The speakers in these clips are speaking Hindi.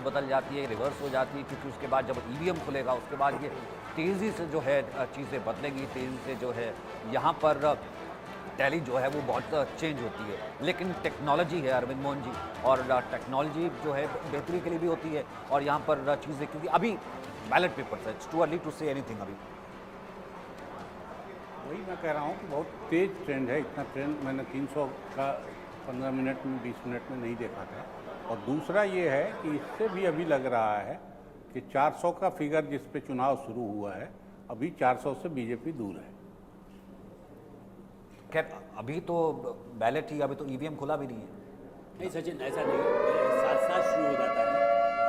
बदल जाती है, रिवर्स हो जाती है, क्योंकि उसके बाद जब ईवीएम खुलेगा उसके बाद ये तेज़ी से जो है चीज़ें बदलेंगी, तेज़ी से जो है यहाँ पर टैली जो है वो बहुत चेंज होती है। लेकिन टेक्नोलॉजी है अरविंद मोहन जी, और टेक्नोलॉजी जो है बेहतरी के लिए भी होती है, और यहाँ पर चीज़ें क्योंकि अभी बैलेट पेपर्स है, it's too early to say anything अभी। वही मैं कह रहा हूँ कि बहुत तेज़ ट्रेंड है। इतना ट्रेंड मैंने 300 का 15 मिनट में 20 मिनट में नहीं देखा था। और दूसरा ये है कि इससे भी अभी लग रहा है कि 400 का फिगर जिस पे चुनाव शुरू हुआ है, अभी 400 से बीजेपी दूर है। खैर अभी तो बैलेट ही, अभी तो ईवीएम खुला भी नहीं है। नहीं सचिन, ऐसा नहीं, साथ साथ शुरू हो जाता है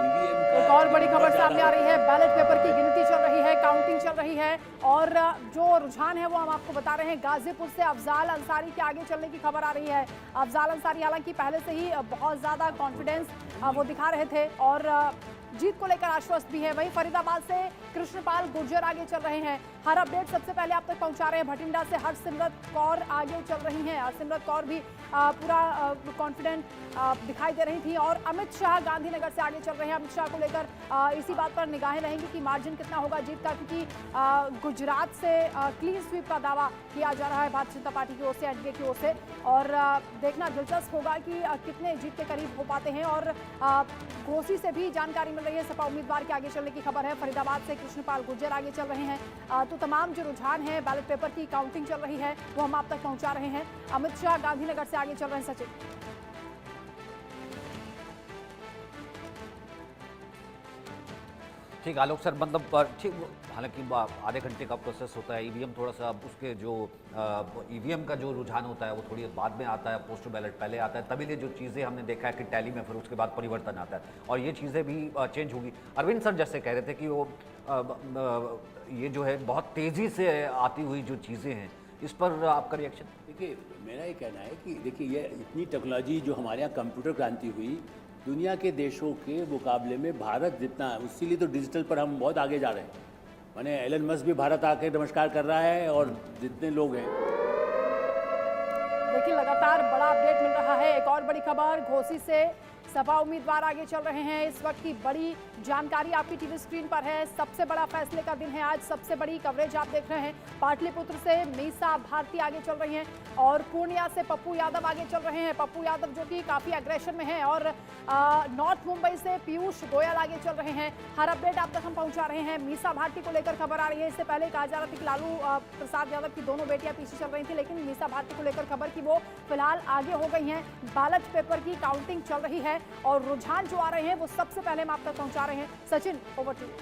ईवीएम का। एक और बड़ी खबर सामने आ रही है, बैलेट पेपर की गिनती चल रही है, काउंटिंग चल रही है, और जो रुझान है वो हम आपको बता रहे हैं। गाजीपुर से अफजाल अंसारी के आगे चलने की खबर आ रही है। अफजाल अंसारी हालांकि पहले से ही बहुत ज्यादा कॉन्फिडेंस वो दिखा रहे थे और जीत को लेकर आश्वस्त भी है। वहीं फरीदाबाद से कृष्णपाल गुर्जर आगे चल रहे हैं। हर अपडेट सबसे पहले आप तक पहुंचा रहे हैं। भटिंडा से हरसिमरत कौर आगे चल रही हैं। हरसिमरत कौर भी पूरा कॉन्फिडेंट दिखाई दे रही थी। और अमित शाह गांधीनगर से आगे चल रहे हैं। अमित शाह को लेकर इसी बात पर निगाहें रहेंगी कि मार्जिन कितना होगा जीत का, क्योंकि गुजरात से क्लीन स्वीप का दावा किया जा रहा है भारतीय जनता पार्टी की ओर से, एनडीए की ओर से। और देखना दिलचस्प होगा कि कितने जीत के करीब हो पाते हैं। और घोसी से भी जानकारी मिल रही है, सपा उम्मीदवार के आगे चलने की खबर है। फरीदाबाद से कृष्णपाल गुर्जर आगे चल रहे हैं। तो तमाम जो रुझान है, बैलेट पेपर की काउंटिंग चल रही है, वो हम आप तक पहुंचा रहे हैं। अमित शाह गांधीनगर से आगे चल रहे हैं। सचिन, ठीक आलोक सर, मतलब ठीक, हालांकि आधे घंटे का प्रोसेस होता है। ईवीएम थोड़ा सा उसके जो ईवीएम का जो रुझान होता है वो थोड़ी बाद में आता है, पोस्टल बैलेट पहले आता है। तभी ये जो चीज़ें हमने देखा है कि टैली में फिर उसके बाद परिवर्तन आता है, और ये चीज़ें भी चेंज होगी। अरविंद सर जैसे कह रहे थे कि वो ये जो है बहुत तेज़ी से आती हुई जो चीज़ें हैं, इस पर आपका रिएक्शन? देखिए, मेरा ये कहना है कि देखिए, ये इतनी टेक्नोलॉजी जो हमारे यहाँ कंप्यूटर क्रांति हुई, दुनिया के देशों के मुकाबले में भारत जितना है, इसीलिए तो डिजिटल पर हम बहुत आगे जा रहे हैं। माने एलन मस्क भी भारत आके नमस्कार कर रहा है, और जितने लोग हैं। देखिए लगातार बड़ा अपडेट मिल रहा है। एक और बड़ी खबर, घोसी से सपा उम्मीदवार आगे चल रहे हैं। इस वक्त की बड़ी जानकारी आपकी टीवी स्क्रीन पर है। सबसे बड़ा फैसले का दिन है आज, सबसे बड़ी कवरेज आप देख रहे हैं। पाटलिपुत्र से मीसा भारती आगे चल रही हैं, और पूर्णिया से पप्पू यादव आगे चल रहे हैं। पप्पू यादव जो कि काफी एग्रेशन में हैं। और नॉर्थ मुंबई से पीयूष गोयल आगे चल रहे हैं। हर अपडेट आप तक हम पहुंचा रहे हैं। मीसा भारती को लेकर खबर आ रही है। इससे पहले कहा जा रहा था कि लालू प्रसाद यादव की दोनों बेटियां पीछे चल रही थी, लेकिन मीसा भारती को लेकर खबर की वो फिलहाल आगे हो गई हैं। बैलेट पेपर की काउंटिंग चल रही है, और रुझान जो आ रहे हैं वो सबसे पहले हम आप तक पहुंचा रहे हैं। Sachin, over to you.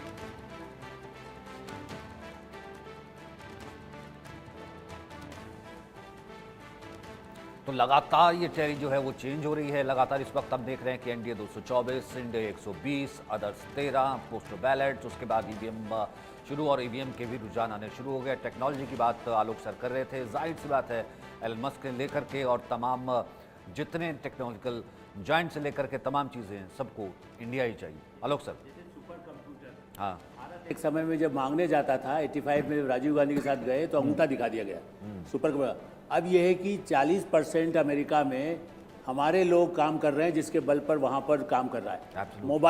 तो लगातार ये टैली जो है वो चेंज हो रही है। लगातार इस वक्त हम देख रहे हैं कि NDA 224, India 120, others 13, postal ballot, उसके बाद ईवीएम शुरू, और ईवीएम के भी रुझान आने शुरू हो गए। टेक्नोलॉजी की बात आलोक सर कर रहे थे, जाहिर सी बात है एलन मस्क से लेकर के और तमाम जितने टेक्नोलॉजिकल जॉइंट से लेकर के तमाम चीज़ें हैं, सबको इंडिया ही चाहिए। आलोक सर, सुपर कंप्यूटर, हाँ, एक समय में जब मांगने जाता था 85 में राजीव गांधी के साथ गए तो अंगूठा दिखा दिया गया सुपर कंप्यूटर। अब यह है कि 40% अमेरिका में हमारे लोग काम कर रहे हैं, जिसके बल पर वहाँ पर काम कर रहा है। मोबाइल